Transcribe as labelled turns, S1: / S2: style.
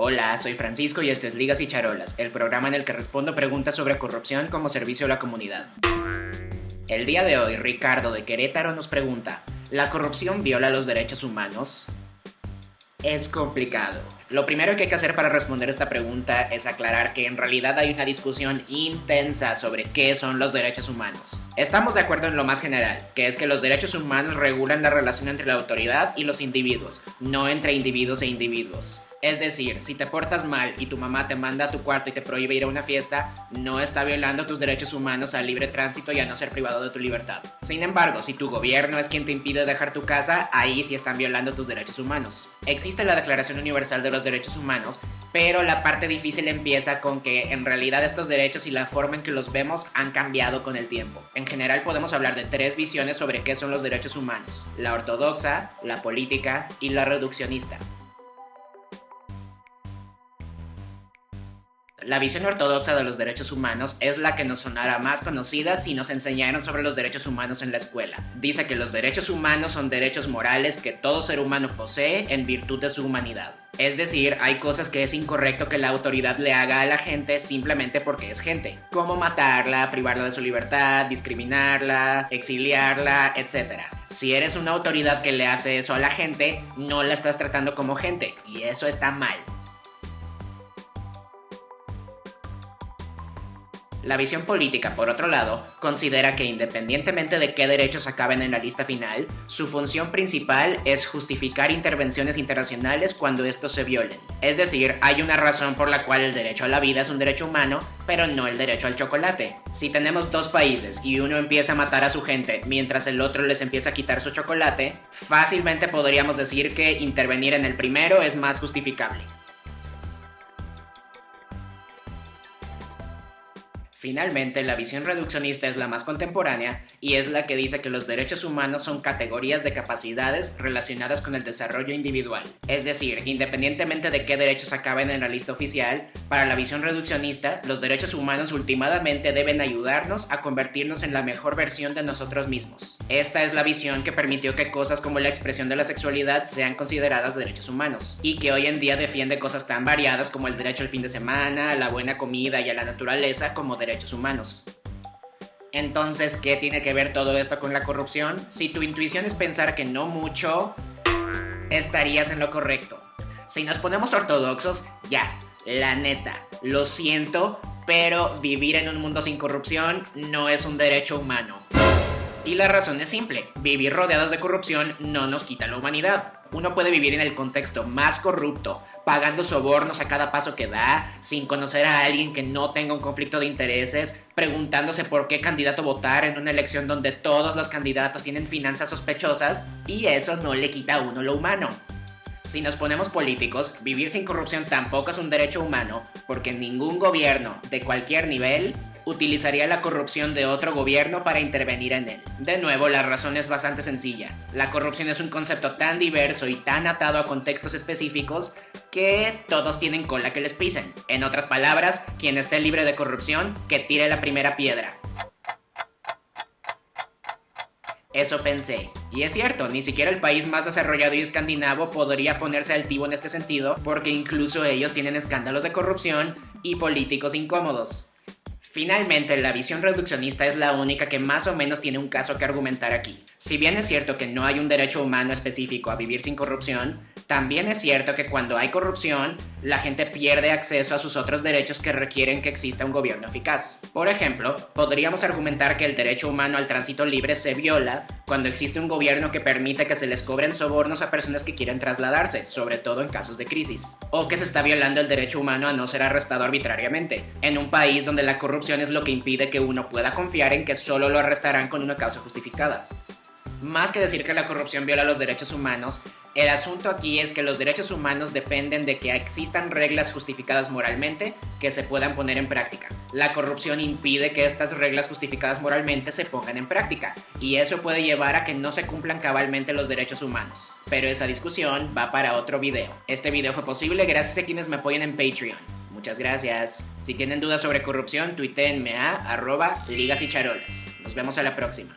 S1: Hola, soy Francisco y esto es Ligas y Charolas, el programa en el que respondo preguntas sobre corrupción como servicio a la comunidad. El día de hoy, Ricardo de Querétaro nos pregunta, ¿la corrupción viola los derechos humanos? Es complicado. Lo primero que hay que hacer para responder esta pregunta es aclarar que en realidad hay una discusión intensa sobre qué son los derechos humanos. Estamos de acuerdo en lo más general, que es que los derechos humanos regulan la relación entre la autoridad y los individuos, no entre individuos e individuos. Es decir, si te portas mal y tu mamá te manda a tu cuarto y te prohíbe ir a una fiesta, no está violando tus derechos humanos al libre tránsito y a no ser privado de tu libertad. Sin embargo, si tu gobierno es quien te impide dejar tu casa, ahí sí están violando tus derechos humanos. Existe la Declaración Universal de los Derechos Humanos, pero la parte difícil empieza con que en realidad estos derechos y la forma en que los vemos han cambiado con el tiempo. En general podemos hablar de tres visiones sobre qué son los derechos humanos: la ortodoxa, la política y la reduccionista. La visión ortodoxa de los derechos humanos es la que nos sonará más conocida si nos enseñaron sobre los derechos humanos en la escuela. Dice que los derechos humanos son derechos morales que todo ser humano posee en virtud de su humanidad. Es decir, hay cosas que es incorrecto que la autoridad le haga a la gente simplemente porque es gente, como matarla, privarla de su libertad, discriminarla, exiliarla, etc. Si eres una autoridad que le hace eso a la gente, no la estás tratando como gente, y eso está mal. La visión política, por otro lado, considera que independientemente de qué derechos acaben en la lista final, su función principal es justificar intervenciones internacionales cuando estos se violen. Es decir, hay una razón por la cual el derecho a la vida es un derecho humano, pero no el derecho al chocolate. Si tenemos dos países y uno empieza a matar a su gente mientras el otro les empieza a quitar su chocolate, fácilmente podríamos decir que intervenir en el primero es más justificable. Finalmente, la visión reduccionista es la más contemporánea y es la que dice que los derechos humanos son categorías de capacidades relacionadas con el desarrollo individual. Es decir, independientemente de qué derechos acaben en la lista oficial, para la visión reduccionista, los derechos humanos últimamente deben ayudarnos a convertirnos en la mejor versión de nosotros mismos. Esta es la visión que permitió que cosas como la expresión de la sexualidad sean consideradas derechos humanos, y que hoy en día defiende cosas tan variadas como el derecho al fin de semana, a la buena comida y a la naturaleza como derechos humanos. Entonces, ¿qué tiene que ver todo esto con la corrupción? Si tu intuición es pensar que no mucho, estarías en lo correcto. Si nos ponemos ortodoxos, ya, la neta, lo siento, pero vivir en un mundo sin corrupción no es un derecho humano. Y la razón es simple: vivir rodeados de corrupción no nos quita la humanidad. Uno puede vivir en el contexto más corrupto, pagando sobornos a cada paso que da, sin conocer a alguien que no tenga un conflicto de intereses, preguntándose por qué candidato votar en una elección donde todos los candidatos tienen finanzas sospechosas, y eso no le quita a uno lo humano. Si nos ponemos políticos, vivir sin corrupción tampoco es un derecho humano, porque ningún gobierno, de cualquier nivel, utilizaría la corrupción de otro gobierno para intervenir en él. De nuevo, la razón es bastante sencilla. La corrupción es un concepto tan diverso y tan atado a contextos específicos que todos tienen cola que les pisen. En otras palabras, quien esté libre de corrupción, que tire la primera piedra. Eso pensé. Y es cierto, ni siquiera el país más desarrollado y escandinavo podría ponerse altivo en este sentido, porque incluso ellos tienen escándalos de corrupción y políticos incómodos. Finalmente, la visión reduccionista es la única que más o menos tiene un caso que argumentar aquí. Si bien es cierto que no hay un derecho humano específico a vivir sin corrupción, también es cierto que cuando hay corrupción, la gente pierde acceso a sus otros derechos que requieren que exista un gobierno eficaz. Por ejemplo, podríamos argumentar que el derecho humano al tránsito libre se viola cuando existe un gobierno que permite que se les cobren sobornos a personas que quieren trasladarse, sobre todo en casos de crisis. O que se está violando el derecho humano a no ser arrestado arbitrariamente, en un país donde la corrupción es lo que impide que uno pueda confiar en que solo lo arrestarán con una causa justificada. Más que decir que la corrupción viola los derechos humanos, el asunto aquí es que los derechos humanos dependen de que existan reglas justificadas moralmente que se puedan poner en práctica. La corrupción impide que estas reglas justificadas moralmente se pongan en práctica, y eso puede llevar a que no se cumplan cabalmente los derechos humanos. Pero esa discusión va para otro video. Este video fue posible gracias a quienes me apoyan en Patreon. Muchas gracias. Si tienen dudas sobre corrupción, tuiteenme a @ligasycharolas. Nos vemos a la próxima.